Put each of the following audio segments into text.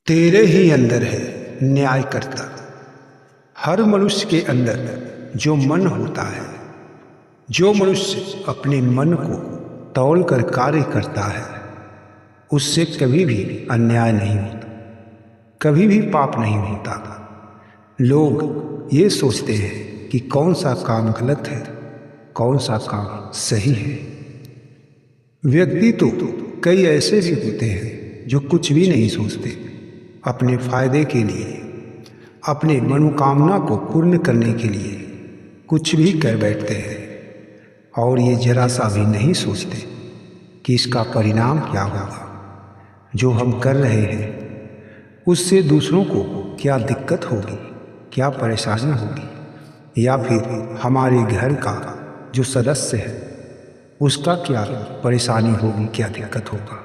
तेरे ही अंदर है न्याय करता। हर मनुष्य के अंदर जो मन होता है, जो मनुष्य अपने मन को तौल कर कार्य करता है, उससे कभी भी अन्याय नहीं होता, कभी भी पाप नहीं होता। लोग ये सोचते हैं कि कौन सा काम गलत है, कौन सा काम सही है। व्यक्ति तो कई ऐसे भी होते हैं जो कुछ भी नहीं सोचते, अपने फायदे के लिए, अपने मनोकामना को पूर्ण करने के लिए कुछ भी कर बैठते हैं और ये जरा सा भी नहीं सोचते कि इसका परिणाम क्या होगा। जो हम कर रहे हैं उससे दूसरों को क्या दिक्कत होगी, क्या परेशानी होगी, या फिर हमारे घर का जो सदस्य है उसका क्या परेशानी होगी, क्या दिक्कत होगा।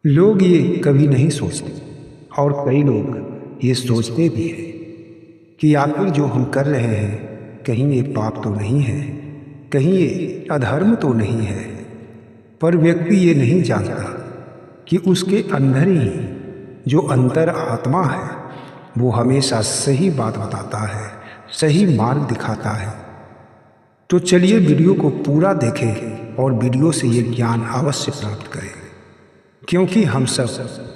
लोग ये कभी नहीं सोचते और कई लोग ये सोचते भी हैं कि आखिर जो हम कर रहे हैं कहीं ये पाप तो नहीं है, कहीं ये अधर्म तो नहीं है। पर व्यक्ति ये नहीं जानता कि उसके अंदर ही जो अंतर आत्मा है वो हमेशा सही बात बताता है, सही मार्ग दिखाता है। तो चलिए वीडियो को पूरा देखें और वीडियो से ये ज्ञान अवश्य प्राप्त करें, क्योंकि हम सब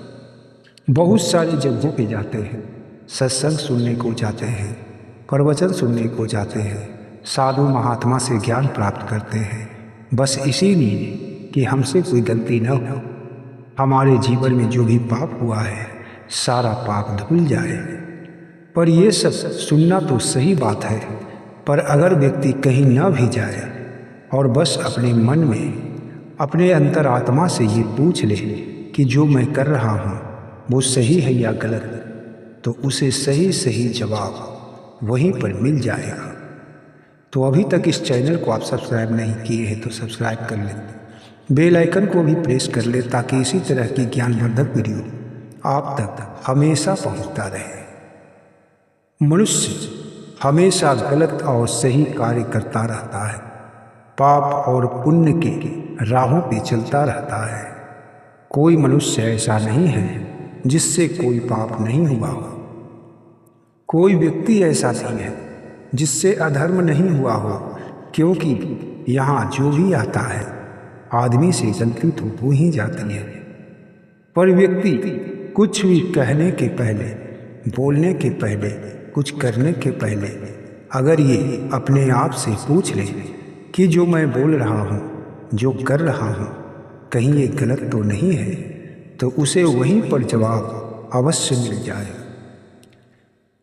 बहुत सारी जगहों पे जाते हैं, सत्संग सुनने को जाते हैं, प्रवचन सुनने को जाते हैं, साधु महात्मा से ज्ञान प्राप्त करते हैं, बस इसीलिए कि हमसे कोई गलती न हो, हमारे जीवन में जो भी पाप हुआ है सारा पाप धुल जाए। पर ये सब सुनना तो सही बात है, पर अगर व्यक्ति कहीं न भी जाए और बस अपने मन में, अपने अंतरात्मा से ये पूछ ले कि जो मैं कर रहा हूँ वो सही है या गलत, तो उसे सही सही जवाब वहीं पर मिल जाएगा। तो अभी तक इस चैनल को आप सब्सक्राइब नहीं किए हैं तो सब्सक्राइब कर लें, बेल आइकन को भी प्रेस कर ले ताकि इसी तरह की ज्ञानवर्धक वीडियो आप तक हमेशा पहुंचता रहे। मनुष्य हमेशा गलत और सही कार्य करता रहता है, पाप और पुण्य के राहों पे चलता रहता है। कोई मनुष्य ऐसा नहीं है जिससे कोई पाप नहीं हुआ हो, कोई व्यक्ति ऐसा नहीं है जिससे अधर्म नहीं हुआ हो, क्योंकि यहाँ जो भी आता है आदमी से गलती तो हो ही जाती है। पर व्यक्ति कुछ भी कहने के पहले, बोलने के पहले, कुछ करने के पहले अगर ये अपने आप से पूछ ले कि जो मैं बोल रहा हूँ, जो कर रहा हूँ, कहीं ये गलत तो नहीं है, तो उसे वहीं पर जवाब अवश्य मिल जाए।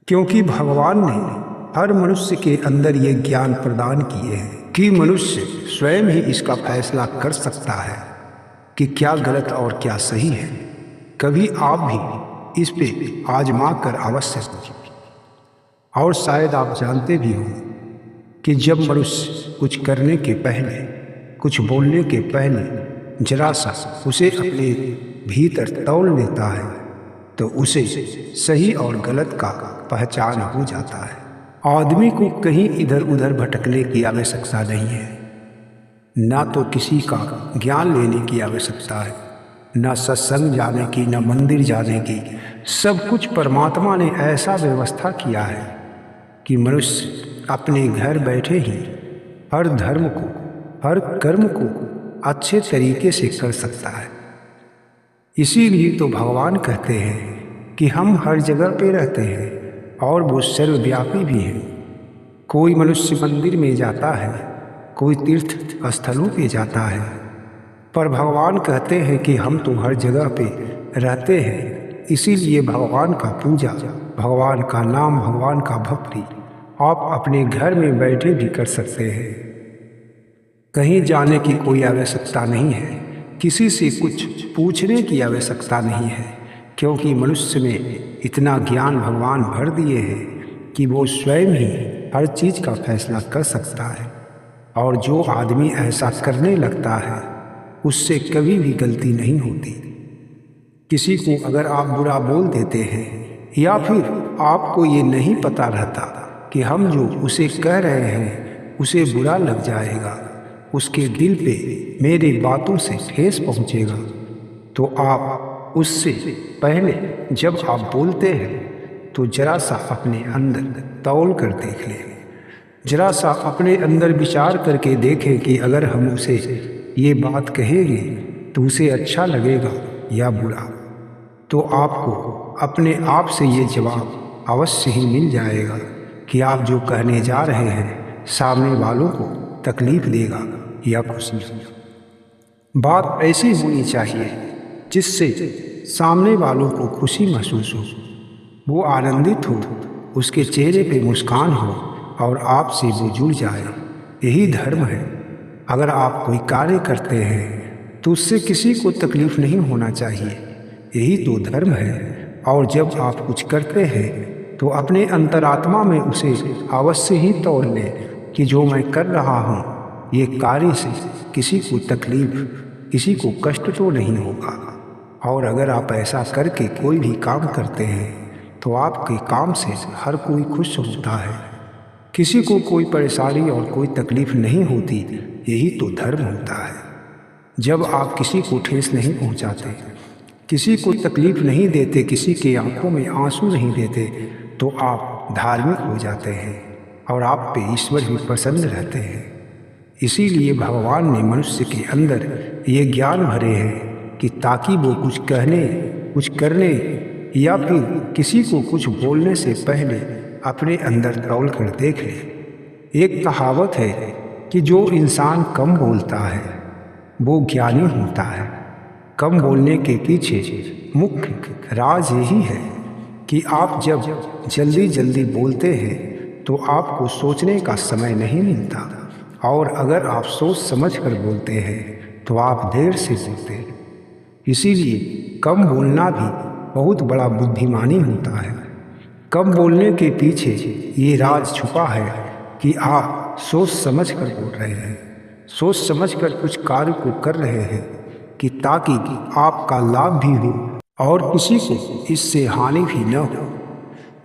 क्योंकि भगवान ने हर मनुष्य के अंदर ये ज्ञान प्रदान किए हैं कि मनुष्य स्वयं ही इसका फैसला कर सकता है कि क्या गलत और क्या सही है। कभी आप भी इस पे आजमा कर अवश्य सोचिए। और शायद आप जानते भी हो कि जब मनुष्य कुछ करने के पहले, कुछ बोलने के पहले जरा सा उसे अपने भीतर तौल लेता है तो उसे सही और गलत का पहचान हो जाता है। आदमी को कहीं इधर उधर भटकने की आवश्यकता नहीं है, ना तो किसी का ज्ञान लेने की आवश्यकता है, ना सत्संग जाने की, ना मंदिर जाने की। सब कुछ परमात्मा ने ऐसा व्यवस्था किया है कि मनुष्य अपने घर बैठे ही हर धर्म को, हर कर्म को अच्छे तरीके से कर सकता है। इसीलिए तो भगवान कहते हैं कि हम हर जगह पे रहते हैं और वो सर्वव्यापी भी है। कोई मनुष्य मंदिर में जाता है, कोई तीर्थ स्थलों पे जाता है, पर भगवान कहते हैं कि हम तो हर जगह पे रहते हैं। इसीलिए भगवान का पूजा, भगवान का नाम, भगवान का भक्ति आप अपने घर में बैठे भी कर सकते हैं। कहीं जाने की कोई आवश्यकता नहीं है, किसी से कुछ पूछने की आवश्यकता नहीं है, क्योंकि मनुष्य में इतना ज्ञान भगवान भर दिए हैं कि वो स्वयं ही हर चीज़ का फैसला कर सकता है। और जो आदमी ऐसा करने लगता है उससे कभी भी गलती नहीं होती। किसी को अगर आप बुरा बोल देते हैं या फिर आपको ये नहीं पता रहता कि हम जो उसे कह रहे हैं उसे बुरा लग जाएगा, उसके दिल पे मेरी बातों से ठेस पहुँचेगा, तो आप उससे पहले जब आप बोलते हैं तो जरा सा अपने अंदर तौल कर देख लें। जरा सा अपने अंदर विचार करके देखें कि अगर हम उसे ये बात कहेंगे तो उसे अच्छा लगेगा या बुरा। तो आपको अपने आप से ये जवाब अवश्य ही मिल जाएगा कि आप जो कहने जा रहे हैं सामने वालों को तकलीफ देगा या खुशी। बात ऐसी होनी चाहिए जिससे सामने वालों को खुशी महसूस हो, वो आनंदित हो, उसके चेहरे पे मुस्कान हो और आपसे वो जुड़ जाए। यही धर्म है। अगर आप कोई कार्य करते हैं तो उससे किसी को तकलीफ नहीं होना चाहिए, यही तो धर्म है। और जब आप कुछ करते हैं तो अपने अंतरात्मा में उसे अवश्य ही तौल लें कि जो मैं कर रहा हूँ ये कार्य से किसी को तकलीफ, किसी को कष्ट तो नहीं होगा। और अगर आप ऐसा करके कोई भी काम करते हैं तो आपके काम से हर कोई खुश होता है, किसी को कोई परेशानी और कोई तकलीफ नहीं होती। यही तो धर्म होता है। जब आप किसी को ठेस नहीं पहुंचाते, किसी को तकलीफ नहीं देते, किसी की आंखों में आंसू नहीं देते, तो आप धार्मिक हो जाते हैं और आप पे ईश्वर भी प्रसन्न रहते हैं। इसीलिए भगवान ने मनुष्य के अंदर ये ज्ञान भरे हैं कि ताकि वो कुछ कहने, कुछ करने या फिर किसी को कुछ बोलने से पहले अपने अंदर तौल कर देख ले। एक कहावत है कि जो इंसान कम बोलता है वो ज्ञानी होता है। कम बोलने के पीछे मुख्य राज यही है कि आप जब जल्दी जल्दी बोलते हैं तो आपको सोचने का समय नहीं मिलता, और अगर आप सोच समझ कर बोलते हैं तो आप देर से बोलते हैं। इसीलिए कम बोलना भी बहुत बड़ा बुद्धिमानी होता है। कम बोलने के पीछे ये राज छुपा है कि आप सोच समझ कर बोल रहे हैं, सोच समझ कर कुछ कार्य को कर रहे हैं कि ताकि आपका लाभ भी हो और किसी को इससे हानि भी न हो।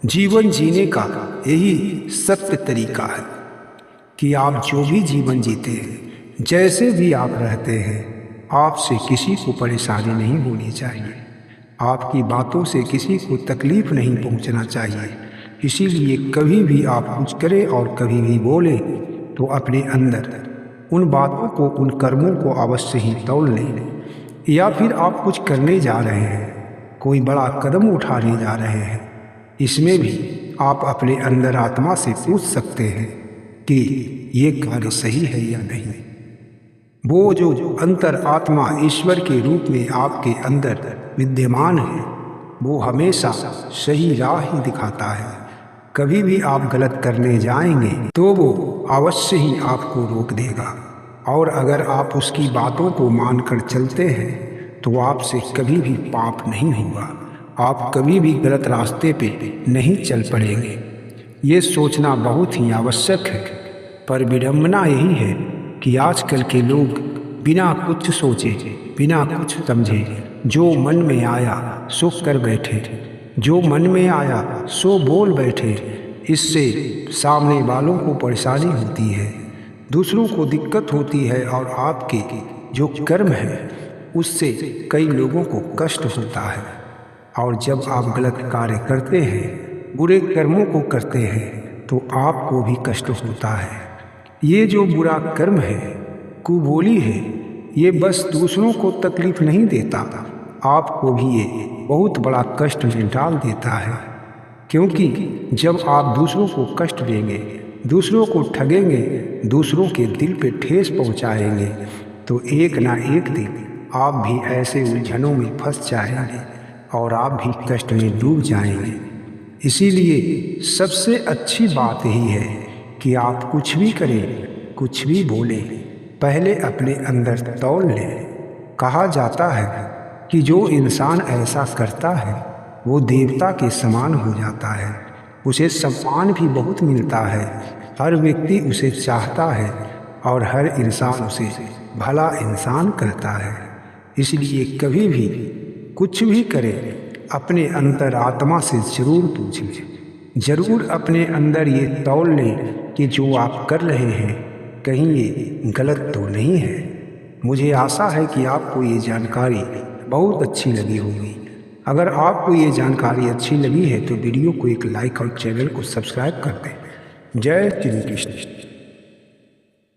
जीवन जीने का यही सत्य तरीका है कि आप जो भी जीवन जीते हैं, जैसे भी आप रहते हैं, आपसे किसी को परेशानी नहीं होनी चाहिए, आपकी बातों से किसी को तकलीफ नहीं पहुंचना चाहिए। इसीलिए कभी भी आप कुछ करें और कभी भी बोलें तो अपने अंदर उन बातों को, उन कर्मों को अवश्य ही तौल लें। या फिर आप कुछ करने जा रहे हैं, कोई बड़ा कदम उठाने जा रहे हैं, इसमें भी आप अपने अंदर आत्मा से पूछ सकते हैं कि ये कार्य सही है या नहीं। वो जो अंतर आत्मा ईश्वर के रूप में आपके अंदर विद्यमान है वो हमेशा सही राह ही दिखाता है। कभी भी आप गलत करने जाएंगे तो वो अवश्य ही आपको रोक देगा, और अगर आप उसकी बातों को मानकर चलते हैं तो आपसे कभी भी पाप नहीं होगा, आप कभी भी गलत रास्ते पे नहीं चल पड़ेंगे। ये सोचना बहुत ही आवश्यक है। पर विडंबना यही है कि आजकल के लोग बिना कुछ सोचे, बिना कुछ समझे, जो मन में आया सो कर बैठे, जो मन में आया सो बोल बैठे। इससे सामने वालों को परेशानी होती है, दूसरों को दिक्कत होती है, और आपके जो कर्म है उससे कई लोगों को कष्ट होता है। और जब आप गलत कार्य करते हैं, बुरे कर्मों को करते हैं, तो आपको भी कष्ट होता है। ये जो बुरा कर्म है, कुबोली है, ये बस दूसरों को तकलीफ नहीं देता, आपको भी ये बहुत बड़ा कष्ट में डाल देता है। क्योंकि जब आप दूसरों को कष्ट देंगे, दूसरों को ठगेंगे, दूसरों के दिल पे ठेस पहुंचाएंगे, तो एक ना एक दिन आप भी ऐसे उलझनों में फंस जाएंगे और आप भी कष्ट में डूब जाएंगे। इसीलिए सबसे अच्छी बात यही है कि आप कुछ भी करें, कुछ भी बोलें, पहले अपने अंदर तौल लें। कहा जाता है कि जो इंसान ऐसा करता है वो देवता के समान हो जाता है, उसे सम्मान भी बहुत मिलता है, हर व्यक्ति उसे चाहता है और हर इंसान उसे भला इंसान कहता है। इसलिए कभी भी कुछ भी करें, अपने अंतर आत्मा से जरूर पूछ लें, जरूर अपने अंदर ये तौल लें कि जो आप कर रहे हैं कहीं ये गलत तो नहीं है। मुझे आशा है कि आपको ये जानकारी बहुत अच्छी लगी होगी। अगर आपको ये जानकारी अच्छी लगी है तो वीडियो को एक लाइक और चैनल को सब्सक्राइब कर दें। जय श्री कृष्ण।